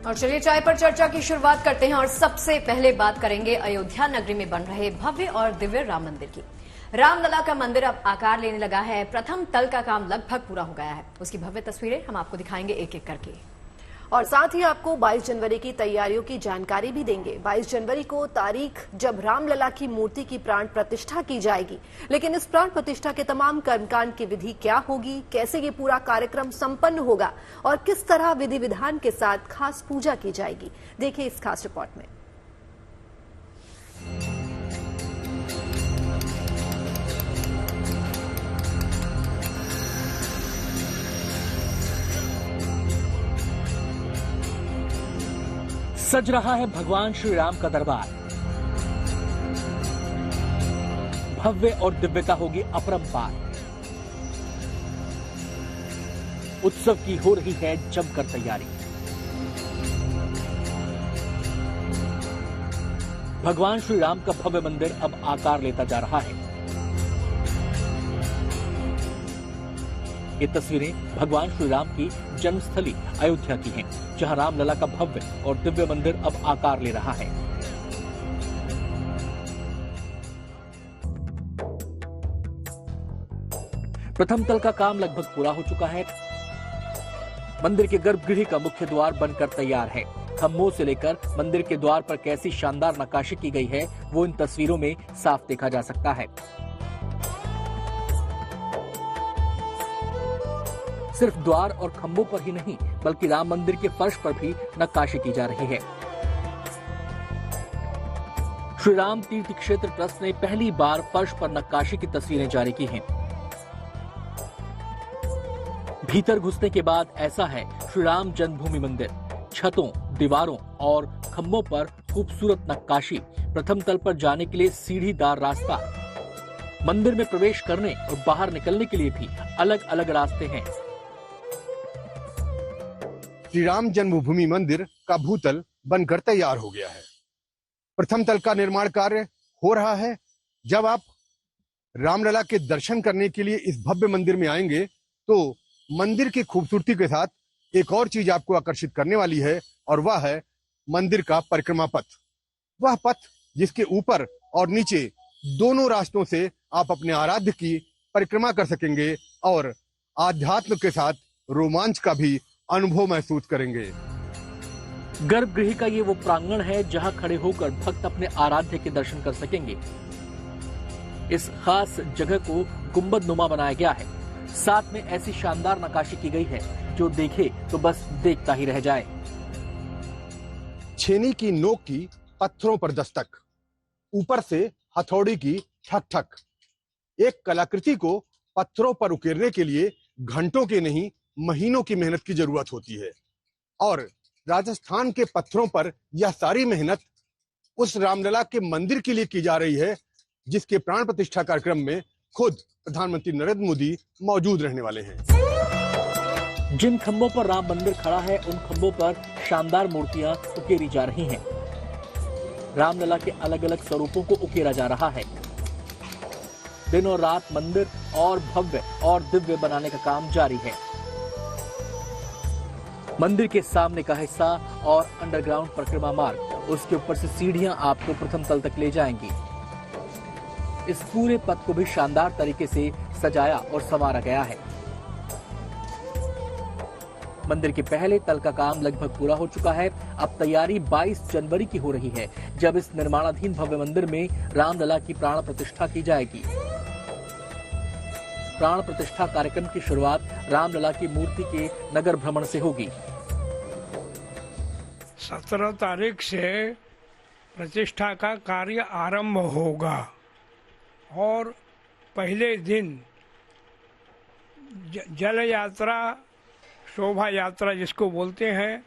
और चलिए चाय पर चर्चा की शुरुआत करते हैं और सबसे पहले बात करेंगे अयोध्या नगरी में बन रहे भव्य और दिव्य राम मंदिर की। रामलला का मंदिर अब आकार लेने लगा है। प्रथम तल का काम लगभग पूरा हो गया है। उसकी भव्य तस्वीरें हम आपको दिखाएंगे एक एक करके और साथ ही आपको 22 जनवरी की तैयारियों की जानकारी भी देंगे। 22 जनवरी को तारीख जब रामलला की मूर्ति की प्राण प्रतिष्ठा की जाएगी, लेकिन इस प्राण प्रतिष्ठा के तमाम कर्मकांड की विधि क्या होगी, कैसे ये पूरा कार्यक्रम संपन्न होगा और किस तरह विधि विधान के साथ खास पूजा की जाएगी, देखिए इस खास रिपोर्ट में। सज रहा है भगवान श्री राम का दरबार। भव्य और दिव्यता होगी अपरंपार। उत्सव की हो रही है जमकर तैयारी। भगवान श्री राम का भव्य मंदिर अब आकार लेता जा रहा है। ये तस्वीरें भगवान श्री राम की जन्मस्थली अयोध्या की हैं, जहां रामलला का भव्य और दिव्य मंदिर अब आकार ले रहा है। प्रथम तल का काम लगभग पूरा हो चुका है। मंदिर के गर्भगृह का मुख्य द्वार बनकर तैयार है। खम्भों से लेकर मंदिर के द्वार पर कैसी शानदार नक्काशी की गई है, वो इन तस्वीरों में साफ देखा जा सकता है। सिर्फ द्वार और खंभों पर ही नहीं, बल्कि राम मंदिर के फर्श पर भी नक्काशी की जा रही है। श्री राम तीर्थ क्षेत्र ट्रस्ट ने पहली बार फर्श पर नक्काशी की तस्वीरें जारी की हैं। भीतर घुसने के बाद ऐसा है श्री राम जन्मभूमि मंदिर। छतों, दीवारों और खंभों पर खूबसूरत नक्काशी। प्रथम तल पर जाने के लिए सीढ़ीदार रास्ता। मंदिर में प्रवेश करने और बाहर निकलने के लिए भी अलग अलग रास्ते हैं। श्री राम जन्मभूमि मंदिर का भूतल बनकर तैयार हो गया है। प्रथम तल का निर्माण कार्य हो रहा है। जब आप रामलला के दर्शन करने के लिए इस भव्य मंदिर में आएंगे तो मंदिर की खूबसूरती के साथ एक और चीज आपको आकर्षित करने वाली है, और वह है मंदिर का परिक्रमा पथ। वह पथ जिसके ऊपर और नीचे दोनों रास्तों से आप अपने आराध्य की परिक्रमा कर सकेंगे और आध्यात्म के साथ रोमांच का भी अनुभव महसूस करेंगे। गर्भगृह का ये वो प्रांगण है जहां खड़े होकर भक्त अपने आराध्य के दर्शन कर सकेंगे। इस खास जगह को गुंबदनुमा बनाया गया है। साथ में ऐसी शानदार नक्काशी की गई है जो देखे तो बस देखता ही रह जाए। छेनी की नोक की पत्थरों पर दस्तक, ऊपर से हथौड़ी की ठक ठक। एक कलाकृति को पत्थरों पर उकेरने के लिए घंटों के नहीं, महीनों की मेहनत की जरूरत होती है, और राजस्थान के पत्थरों पर यह सारी मेहनत उस रामलला के मंदिर के लिए की जा रही है, जिसके प्राण प्रतिष्ठा कार्यक्रम में खुद प्रधानमंत्री नरेंद्र मोदी मौजूद रहने वाले हैं। जिन खंभों पर राम मंदिर खड़ा है, उन खंभों पर शानदार मूर्तियां उकेरी जा रही हैं। रामलला के अलग अलग स्वरूपों को उकेरा जा रहा है। दिन और रात मंदिर और भव्य और दिव्य बनाने का काम जारी है। मंदिर के सामने का हिस्सा और अंडरग्राउंड परिक्रमा मार्ग, उसके ऊपर से सीढ़ियां आपको प्रथम तल तक ले जाएंगी। इस पूरे पथ को भी शानदार तरीके से सजाया और संवारा गया है। मंदिर के पहले तल का काम लगभग पूरा हो चुका है। अब तैयारी 22 जनवरी की हो रही है, जब इस निर्माणाधीन भव्य मंदिर में रामलला की प्राण प्रतिष्ठा की जाएगी। प्राण प्रतिष्ठा कार्यक्रम की शुरुआत रामलला की मूर्ति के नगर भ्रमण से होगी। 17 तारीख से प्रतिष्ठा का कार्य आरंभ होगा और पहले दिन जल यात्रा, शोभा यात्रा जिसको बोलते हैं,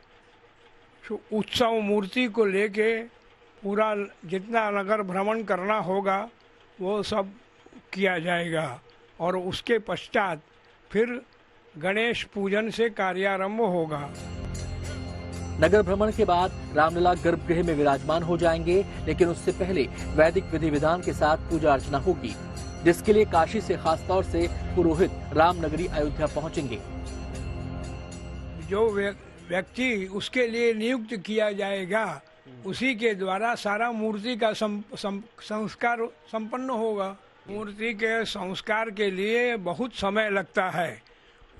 उत्सव मूर्ति को लेके पूरा जितना नगर भ्रमण करना होगा वो सब किया जाएगा, और उसके पश्चात फिर गणेश पूजन से कार्यारंभ होगा। नगर भ्रमण के बाद रामलला गर्भगृह में विराजमान हो जाएंगे, लेकिन उससे पहले वैदिक विधि विधान के साथ पूजा अर्चना होगी, जिसके लिए काशी से खास तौर से पुरोहित रामनगरी अयोध्या पहुंचेंगे। जो व्यक्ति उसके लिए नियुक्त किया जाएगा, उसी के द्वारा सारा मूर्ति का संस्कार संपन्न होगा। मूर्ति के संस्कार के लिए बहुत समय लगता है।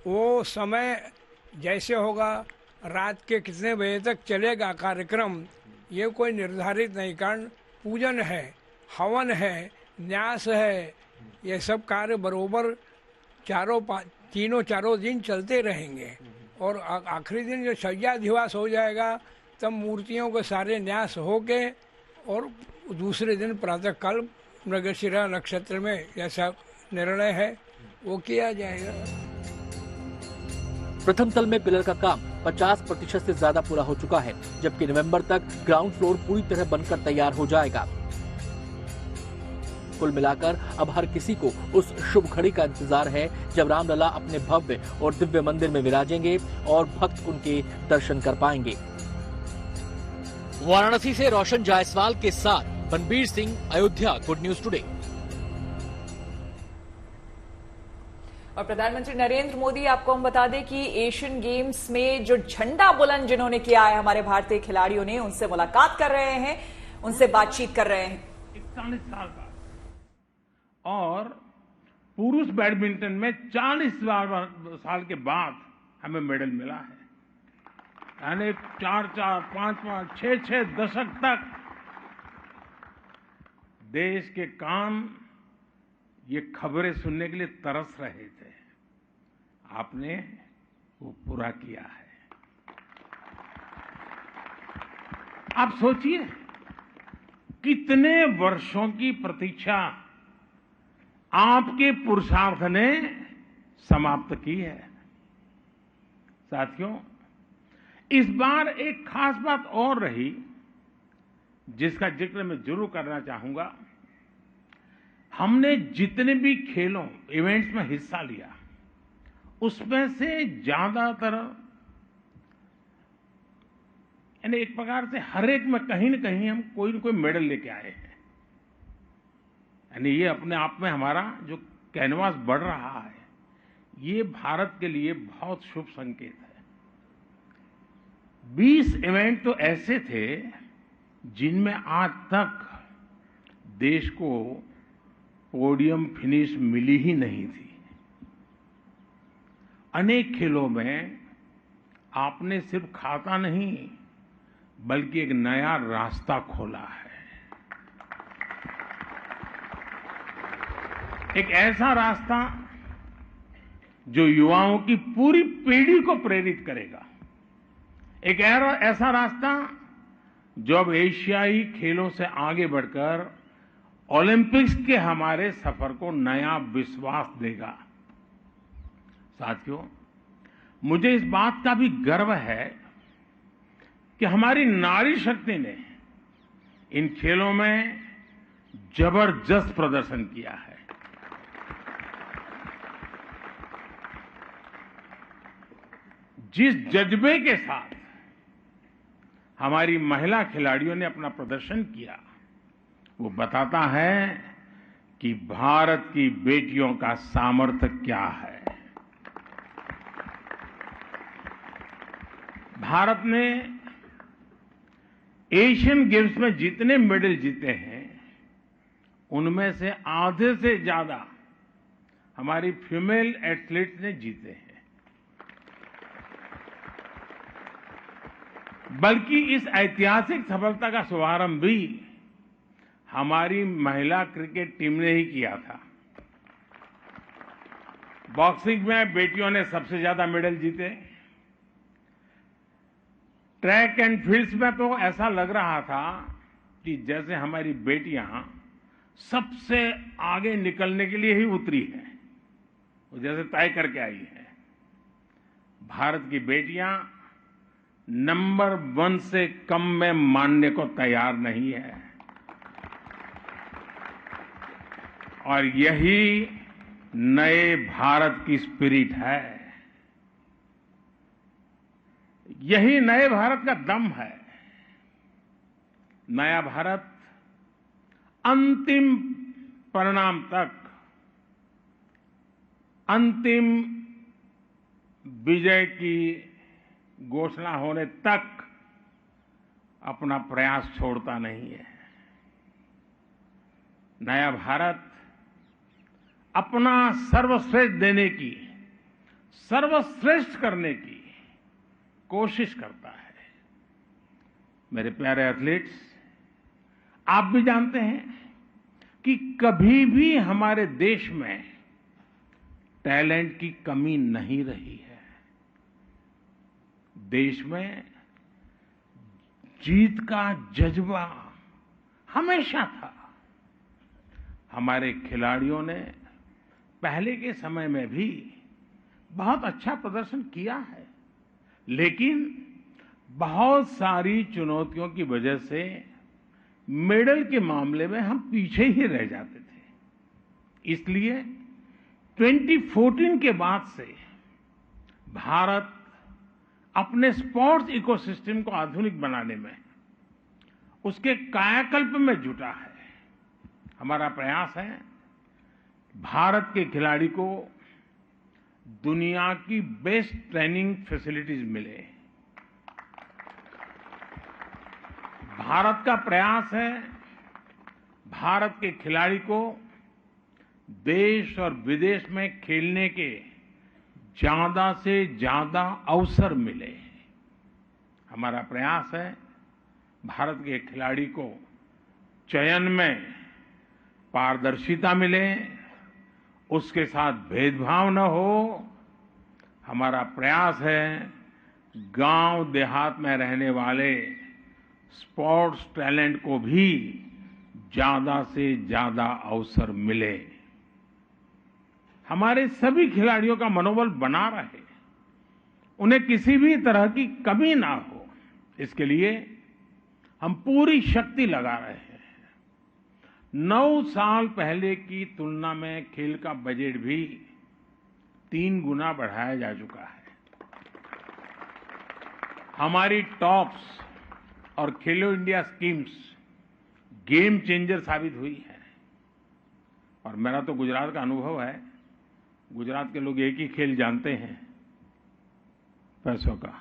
वो समय जैसे होगा, रात के कितने बजे तक चलेगा कार्यक्रम, ये कोई निर्धारित नहीं। कारण पूजन है, हवन है, न्यास है, ये सब कार्य बरोबर तीनों चारों दिन चलते रहेंगे। और आखिरी दिन जो शय्याधिवास हो जाएगा, तब मूर्तियों के सारे न्यास होके और दूसरे दिन प्रातःकाल मृगशिरा नक्षत्र में जैसा निर्णय है वो किया जाएगा। प्रथम तल में पिलर का काम 50% से ज्यादा पूरा हो चुका है, जबकि नवंबर तक ग्राउंड फ्लोर पूरी तरह बनकर तैयार हो जाएगा। कुल मिलाकर अब हर किसी को उस शुभ घड़ी का इंतजार है जब रामलला अपने भव्य और दिव्य मंदिर में विराजेंगे और भक्त उनके दर्शन कर पाएंगे। वाराणसी से रोशन जायसवाल के साथ Banbir Singh, Ayodhya, good news today. और प्रधानमंत्री नरेंद्र मोदी, आपको हम बता दें कि एशियन गेम्स में जो झंडा बुलंद जिन्होंने किया है हमारे भारतीय खिलाड़ियों ने, उनसे मुलाकात कर रहे हैं, उनसे बातचीत कर रहे हैं। 41 साल का और पुरुष बैडमिंटन में 40 साल के बाद हमें मेडल मिला है। यानी 4-4, 5-5, 6-6 दशक तक देश के कान ये खबरें सुनने के लिए तरस रहे थे। आपने वो पूरा किया है। आप सोचिए कितने वर्षों की प्रतीक्षा आपके पुरुषार्थ ने समाप्त की है। साथियों, इस बार एक खास बात और रही जिसका जिक्र मैं जरूर करना चाहूंगा। हमने जितने भी खेलों, इवेंट्स में हिस्सा लिया, उसमें से ज्यादातर यानी एक प्रकार से हर एक में कहीं न कहीं हम कोई न कोई मेडल लेके आए हैं। यानी ये अपने आप में हमारा जो कैनवास बढ़ रहा है, ये भारत के लिए बहुत शुभ संकेत है। 20 इवेंट तो ऐसे थे जिनमें आज तक देश को पोडियम फिनिश मिली ही नहीं थी। अनेक खेलों में आपने सिर्फ खाता नहीं बल्कि एक नया रास्ता खोला है। एक ऐसा रास्ता जो युवाओं की पूरी पीढ़ी को प्रेरित करेगा। एक ऐसा रास्ता जो अब एशियाई खेलों से आगे बढ़कर ओलंपिक्स के हमारे सफर को नया विश्वास देगा। साथियों, मुझे इस बात का भी गर्व है कि हमारी नारी शक्ति ने इन खेलों में जबरदस्त प्रदर्शन किया है। जिस जज्बे के साथ हमारी महिला खिलाड़ियों ने अपना प्रदर्शन किया, वो बताता है कि भारत की बेटियों का सामर्थ्य क्या है। भारत ने एशियन गेम्स में जितने मेडल जीते हैं, उनमें से आधे से ज्यादा हमारी फीमेल एथलीट्स ने जीते हैं। बल्कि इस ऐतिहासिक सफलता का शुभारंभ भी हमारी महिला क्रिकेट टीम ने ही किया था। बॉक्सिंग में बेटियों ने सबसे ज्यादा मेडल जीते। ट्रैक एंड फील्ड्स में तो ऐसा लग रहा था कि जैसे हमारी बेटियां सबसे आगे निकलने के लिए ही उतरी हैं, वो जैसे तय करके आई है। भारत की बेटियां नंबर 1 से कम में मानने को तैयार नहीं है, और यही नए भारत की स्पिरिट है। यही नए भारत का दम है। नया भारत अंतिम परिणाम तक, अंतिम विजय की घोषणा होने तक अपना प्रयास छोड़ता नहीं है। नया भारत अपना सर्वश्रेष्ठ देने की, सर्वश्रेष्ठ करने की कोशिश करता है। मेरे प्यारे एथलीट्स, आप भी जानते हैं कि कभी भी हमारे देश में टैलेंट की कमी नहीं रही है। देश में जीत का जज्बा हमेशा था। हमारे खिलाड़ियों ने पहले के समय में भी बहुत अच्छा प्रदर्शन किया है, लेकिन बहुत सारी चुनौतियों की वजह से मेडल के मामले में हम पीछे ही रह जाते थे। इसलिए 2014 के बाद से भारत अपने स्पोर्ट्स इकोसिस्टम को आधुनिक बनाने में, उसके कायाकल्प में जुटा है। हमारा प्रयास है भारत के खिलाड़ी को दुनिया की बेस्ट ट्रेनिंग फैसिलिटीज मिले। भारत का प्रयास है भारत के खिलाड़ी को देश और विदेश में खेलने के ज्यादा से ज्यादा अवसर मिले। हमारा प्रयास है भारत के खिलाड़ी को चयन में पारदर्शिता मिले, उसके साथ भेदभाव न हो। हमारा प्रयास है गांव देहात में रहने वाले स्पोर्ट्स टैलेंट को भी ज्यादा से ज्यादा अवसर मिले। हमारे सभी खिलाड़ियों का मनोबल बना रहे, उन्हें किसी भी तरह की कमी ना हो, इसके लिए हम पूरी शक्ति लगा रहे हैं। 9 साल पहले की तुलना में खेल का बजट भी 3 गुना बढ़ाया जा चुका है। हमारी टॉप्स और खेलो इंडिया स्कीम्स गेम चेंजर साबित हुई है। और मेरा तो गुजरात का अनुभव है, गुजरात के लोग एक ही खेल जानते हैं, पैसों का।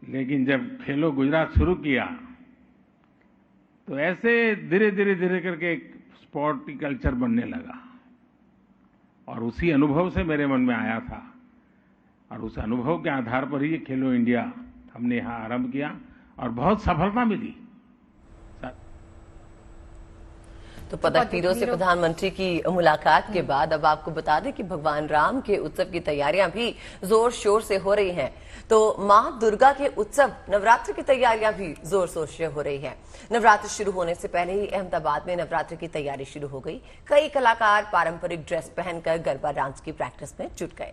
लेकिन जब खेलो गुजरात शुरू किया तो ऐसे धीरे धीरे करके एक स्पोर्टी कल्चर बनने लगा। और उसी अनुभव से मेरे मन में आया था, और उस अनुभव के आधार पर ही खेलो इंडिया हमने यहां आरंभ किया और बहुत सफलता मिली। तो पदक तीरों से प्रधानमंत्री की मुलाकात के बाद अब आपको बता दें कि भगवान राम के उत्सव की तैयारियां भी जोर शोर से हो रही हैं। तो मां दुर्गा के उत्सव नवरात्र की तैयारियां भी जोर शोर से हो रही हैं। नवरात्र शुरू होने से पहले ही अहमदाबाद में नवरात्र की तैयारी शुरू हो गई। कई कलाकार पारंपरिक ड्रेस पहनकर गरबा डांस की प्रैक्टिस में जुट गए।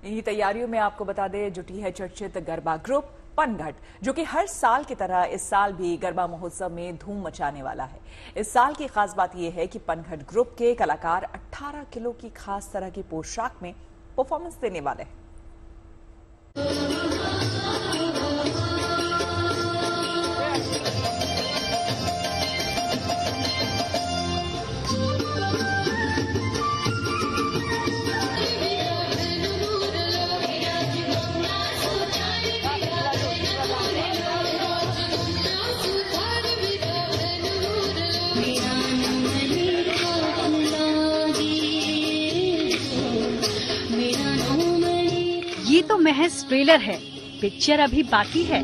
इन्हीं तैयारियों में आपको बता दें जुटी है चर्चित गरबा ग्रुप पनघट, जो कि हर साल की तरह इस साल भी गरबा महोत्सव में धूम मचाने वाला है। इस साल की खास बात यह है कि पनघट ग्रुप के कलाकार 18 किलो की खास तरह की पोशाक में परफॉर्मेंस देने वाले हैं। ये तो महज ट्रेलर है, पिक्चर अभी बाकी है।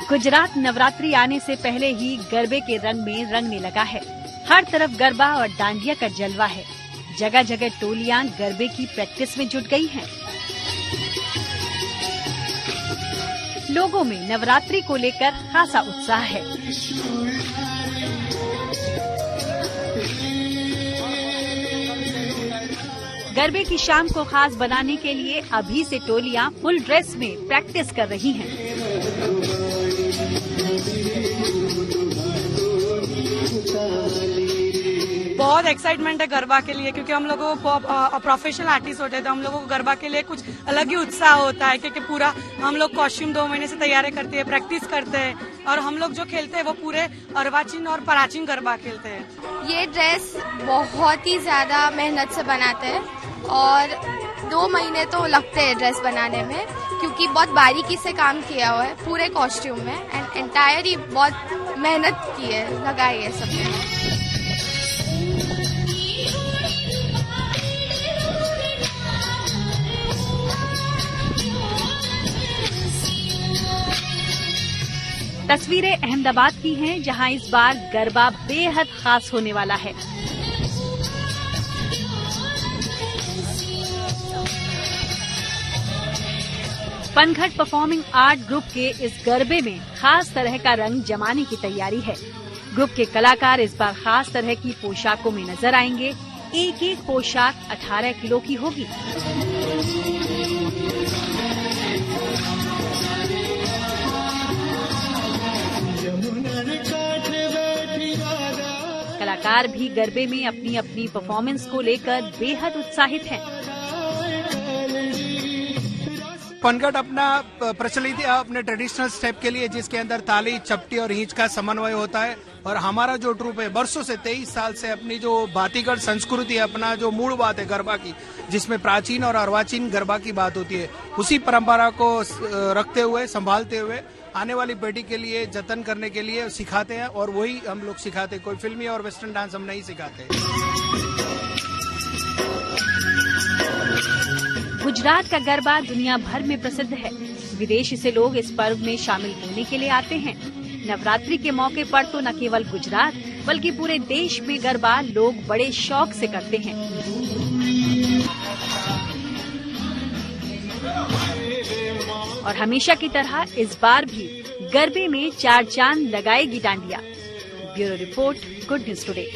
गुजरात नवरात्रि आने से पहले ही गरबे के रंग में रंगने लगा है। हर तरफ गरबा और डांडिया का जलवा है। जगह जगह टोलियां गरबे की प्रैक्टिस में जुट गई हैं। लोगों में नवरात्रि को लेकर खासा उत्साह है। गरबे की शाम को खास बनाने के लिए अभी से टोलियां फुल ड्रेस में प्रैक्टिस कर रही हैं। बहुत एक्साइटमेंट है गरबा के लिए, क्योंकि हम लोगों को प्रोफेशनल आर्टिस्ट होते हैं तो हम लोगों को गरबा के लिए कुछ अलग ही उत्साह होता है, क्योंकि पूरा हम लोग कॉस्ट्यूम 2 महीने से तैयारी करते हैं, प्रैक्टिस करते हैं, और हम लोग जो खेलते हैं वो पूरे अर्वाचीन और पराचीन गरबा खेलते हैं। ये ड्रेस बहुत ही ज्यादा मेहनत से बनाते हैं और 2 महीने तो लगते हैं ड्रेस बनाने में, क्योंकि बहुत बारीकी से काम किया हुआ है पूरे कॉस्ट्यूम में एंड एंटायर ही बहुत मेहनत की है, लगाई है सबने। तस्वीरें अहमदाबाद की हैं, जहां इस बार गरबा बेहद खास होने वाला है। पनघट परफॉर्मिंग आर्ट ग्रुप के इस गरबे में खास तरह का रंग जमाने की तैयारी है। ग्रुप के कलाकार इस बार खास तरह की पोशाकों में नजर आएंगे। एक एक पोशाक 18 किलो की होगी। कलाकार भी गरबे में अपनी अपनी परफॉर्मेंस को लेकर बेहद उत्साहित हैं। पनघट अपना प्रचलित अपने ट्रेडिशनल स्टेप के लिए, जिसके अंदर ताली, चपटी और हींच का समन्वय होता है, और हमारा जो ट्रूप है बरसों से 23 साल से अपनी जो भातीगढ़ संस्कृति है, अपना जो मूल बात है गरबा की, जिसमें प्राचीन और अर्वाचीन गरबा की बात होती है, उसी परंपरा को रखते हुए, संभालते हुए आने वाली पीढ़ी के लिए जतन करने के लिए सिखाते हैं, और वही हम लोग सिखाते। कोई फिल्मी और वेस्टर्न डांस हम नहीं सिखाते। गुजरात का गरबा दुनिया भर में प्रसिद्ध है। विदेशी से लोग इस पर्व में शामिल होने के लिए आते हैं। नवरात्रि के मौके पर तो न केवल गुजरात बल्कि पूरे देश में गरबा लोग बड़े शौक से करते हैं। और हमेशा की तरह इस बार भी गरबे में 4 चांद लगाएगी dandiya. Bureau report, good news today.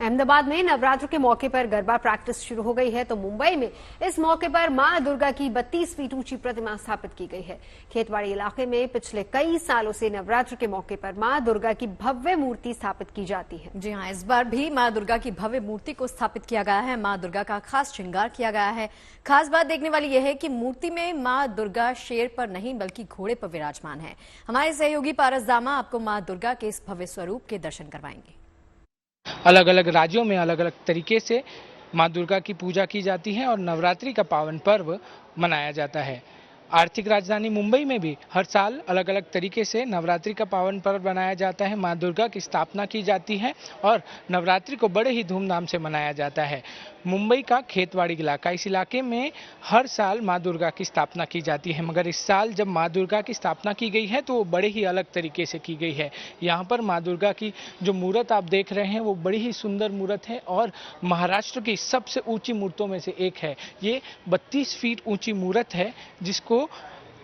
Ahmedabad में नवरात्र के मौके पर गरबा प्रैक्टिस शुरू हो गई है, तो मुंबई में इस मौके पर मां दुर्गा की 32 फीट ऊंची प्रतिमा स्थापित की गई है। खेतवाड़ी इलाके में पिछले कई सालों से नवरात्र के मौके पर मां दुर्गा की भव्य मूर्ति स्थापित की जाती है। जी हाँ, इस बार भी मां दुर्गा की भव्य मूर्ति को स्थापित किया गया है। मां दुर्गा का खास श्रृंगार किया गया है। खास बात देखने वाली यह है कि मूर्ति में मां दुर्गा शेर पर नहीं बल्कि घोड़े पर विराजमान है। हमारे सहयोगी पारस दामा आपको मां दुर्गा के इस भव्य स्वरूप के दर्शन करवाएंगे। अलग अलग राज्यों में अलग अलग तरीके से मां दुर्गा की पूजा की जाती है और नवरात्रि का पावन पर्व मनाया जाता है। आर्थिक राजधानी मुंबई में भी हर साल अलग अलग तरीके से नवरात्रि का पावन पर्व मनाया जाता है। मां दुर्गा की स्थापना की जाती है और नवरात्रि को बड़े ही धूमधाम से मनाया जाता है। मुंबई का खेतवाड़ी इलाका, इस इलाके में हर साल मां दुर्गा की स्थापना की जाती है, मगर इस साल जब मां दुर्गा की स्थापना की गई है तो वो बड़े ही अलग तरीके से की गई है। यहाँ पर मां दुर्गा की जो मूर्त आप देख रहे हैं वो बड़ी ही सुंदर मूर्त है और महाराष्ट्र की सबसे ऊंची मूर्तों में से एक है। ये 32 फीट ऊंची मूर्त है, जिसको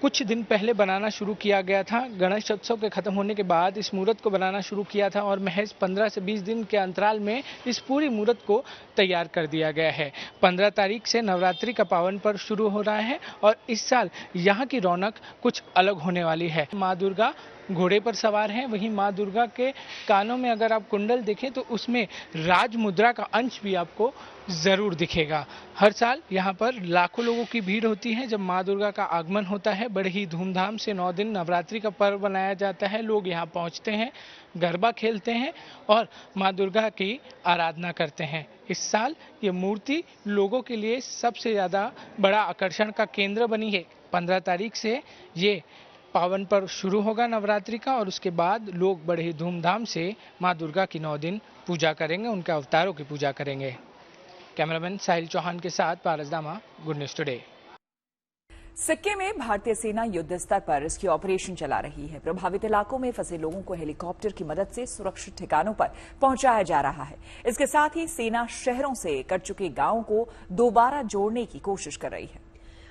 कुछ दिन पहले बनाना शुरू किया गया था। गणेश उत्सव के खत्म होने के बाद इस मूर्त को बनाना शुरू किया था और महज 15 से 20 दिन के अंतराल में इस पूरी मूर्त को तैयार कर दिया गया है। 15 तारीख से नवरात्रि का पावन पर्व शुरू हो रहा है और इस साल यहाँ की रौनक कुछ अलग होने वाली है। माँ दुर्गा घोड़े पर सवार हैं, वहीं माँ दुर्गा के कानों में अगर आप कुंडल देखें तो उसमें राज मुद्रा का अंश भी आपको जरूर दिखेगा। हर साल यहाँ पर लाखों लोगों की भीड़ होती है जब माँ दुर्गा का आगमन होता है। बड़े ही धूमधाम से 9 दिन नवरात्रि का पर्व मनाया जाता है। लोग यहाँ पहुँचते हैं, गरबा खेलते हैं और माँ दुर्गा की आराधना करते हैं। इस साल ये मूर्ति लोगों के लिए सबसे ज़्यादा बड़ा आकर्षण का केंद्र बनी है। 15 तारीख से ये पावन पर्व शुरू होगा नवरात्रि का और उसके बाद लोग बड़े ही धूमधाम से माँ दुर्गा की 9 दिन पूजा करेंगे, उनके अवतारों की पूजा करेंगे। कैमरामैन साहिल चौहान के साथ पारस दामा, गुड न्यूज टुडे। सिक्किम में भारतीय सेना युद्ध स्तर पर रेस्क्यू ऑपरेशन चला रही है। प्रभावित इलाकों में फंसे लोगों को हेलीकॉप्टर की मदद से सुरक्षित ठिकानों पर पहुंचाया जा रहा है। इसके साथ ही सेना शहरों से कट चुके गांवों को दोबारा जोड़ने की कोशिश कर रही है।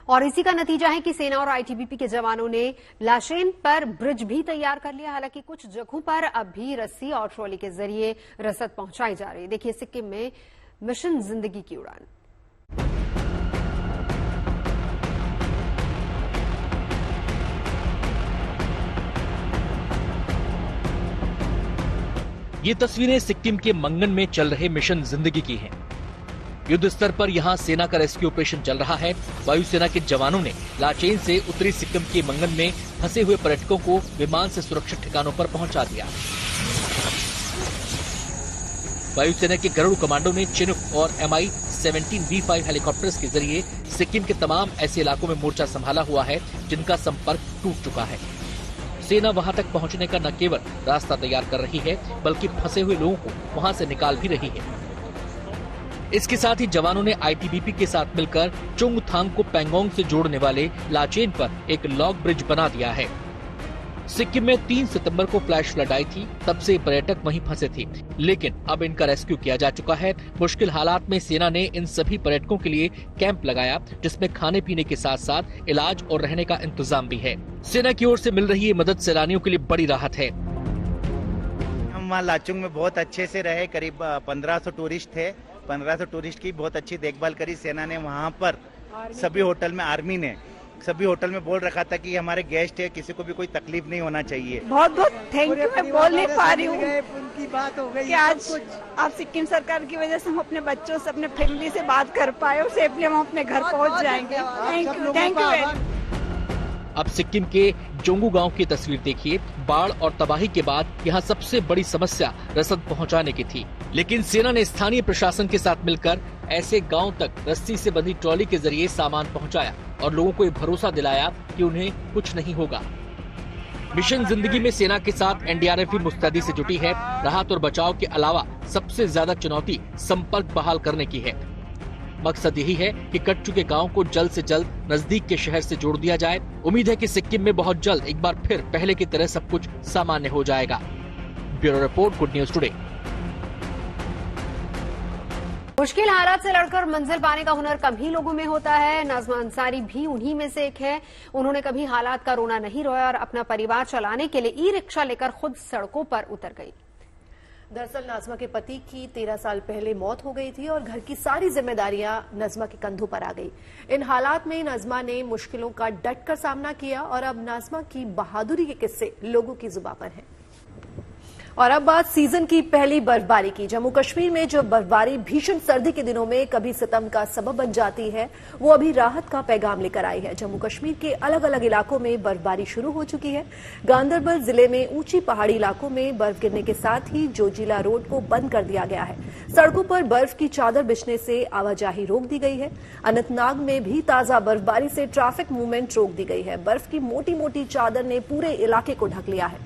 और इसी का नतीजा है कि सेना और आईटीबीपी के जवानों ने लाशेन पर ब्रिज भी तैयार कर लिया। हालांकि कुछ जगहों पर अब भी रस्सी और ट्रॉली के जरिए रसद पहुंचाई जा रही है। देखिए सिक्किम में मिशन जिंदगी की उड़ान। ये तस्वीरें सिक्किम के मंगन में चल रहे मिशन जिंदगी की हैं। युद्ध स्तर पर यहाँ सेना का रेस्क्यू ऑपरेशन चल रहा है। वायुसेना के जवानों ने लाचेन से उत्तरी सिक्किम के मंगन में फंसे हुए पर्यटकों को विमान से सुरक्षित ठिकानों पर पहुंचा दिया। वायुसेना के गरुड़ कमांडो ने चिनुक और Mi-17V5 हेलीकॉप्टर्स के जरिए सिक्किम के तमाम ऐसे इलाकों में मोर्चा संभाला हुआ है जिनका संपर्क टूट चुका है। सेना वहां तक पहुंचने का न केवल रास्ता तैयार कर रही है बल्कि फंसे हुए लोगों को वहां से निकाल भी रही है। इसके साथ ही जवानों ने आईटीबीपी के साथ मिलकर चुंगथांग को पैंगोंग से जोड़ने वाले लाचेन पर एक लॉग ब्रिज बना दिया है। सिक्किम में 3 सितंबर को फ्लैश फ्लड आई थी, तब से पर्यटक वहीं फंसे थे, लेकिन अब इनका रेस्क्यू किया जा चुका है। मुश्किल हालात में सेना ने इन सभी पर्यटकों के लिए कैंप लगाया जिसमें खाने पीने के साथ साथ इलाज और रहने का इंतजाम भी है। सेना की ओर से मिल रही ये मदद सैलानियों के लिए बड़ी राहत है। हम वहाँ लाचुंग में बहुत अच्छे से रहे, करीब 1500 टूरिस्ट थे। 1500 टूरिस्ट की बहुत अच्छी देखभाल करी सेना ने। वहाँ पर सभी होटल में आर्मी ने सभी होटल में बोल रखा था कि हमारे गेस्ट है, किसी को भी कोई तकलीफ नहीं होना चाहिए। बहुत बहुत थैंक यू। मैं बोल नहीं पा रही हूँ, उनकी बात हो गई कि आज आप सिक्किम सरकार की वजह से हम अपने बच्चों से, अपने फैमिली से बात कर पाए और सेफली हम अपने घर पहुँच जाएंगे। Thank you. अब सिक्किम के जोंगू गांव की तस्वीर देखिए। बाढ़ और तबाही के बाद यहाँ सबसे बड़ी समस्या रसद पहुँचाने की थी, लेकिन सेना ने स्थानीय प्रशासन के साथ मिलकर ऐसे गांव तक रस्सी से बंधी ट्रॉली के जरिए सामान पहुँचाया और लोगों को ये भरोसा दिलाया कि उन्हें कुछ नहीं होगा। मिशन जिंदगी में सेना के साथ एनडीआरएफ भी मुस्तैदी से जुटी है। राहत और बचाव के अलावा सबसे ज्यादा चुनौती संपर्क बहाल करने की है। मकसद यही है कि कट चुके गांव को जल्द से जल्द नजदीक के शहर से जोड़ दिया जाए। उम्मीद है कि सिक्किम में बहुत जल्द एक बार फिर पहले की तरह सब कुछ सामान्य हो जाएगा। Bureau report, good news today. मुश्किल हालात से लड़कर मंजिल पाने का हुनर कम ही लोगों में होता है। नाज़मा अंसारी भी उन्हीं में से एक है। उन्होंने कभी हालात का रोना नहीं रोया और अपना परिवार चलाने के लिए ई रिक्शा लेकर खुद सड़कों पर उतर गई। दरअसल नाज़मा के पति की 13 साल पहले मौत हो गई थी और घर की सारी जिम्मेदारियां नाज़मा के कंधों पर आ गई। इन हालात में नाज़मा ने मुश्किलों का डटकर सामना किया और अब नाज़मा की बहादुरी के किस्से लोगों की जुबान पर हैं। और अब बात सीजन की पहली बर्फबारी की। जम्मू कश्मीर में जो बर्फबारी भीषण सर्दी के दिनों में कभी सितम का सबब बन जाती है, वो अभी राहत का पैगाम लेकर आई है। जम्मू कश्मीर के अलग अलग इलाकों में बर्फबारी शुरू हो चुकी है। गांदरबल जिले में ऊंची पहाड़ी इलाकों में बर्फ गिरने के साथ ही जोजिला रोड को बंद कर दिया गया है। सड़कों पर बर्फ की चादर बिछने से आवाजाही रोक दी गई है। अनंतनाग में भी ताजा बर्फबारी से ट्रैफिक मूवमेंट रोक दी गई है। बर्फ की मोटी मोटी चादर ने पूरे इलाके को ढक लिया है।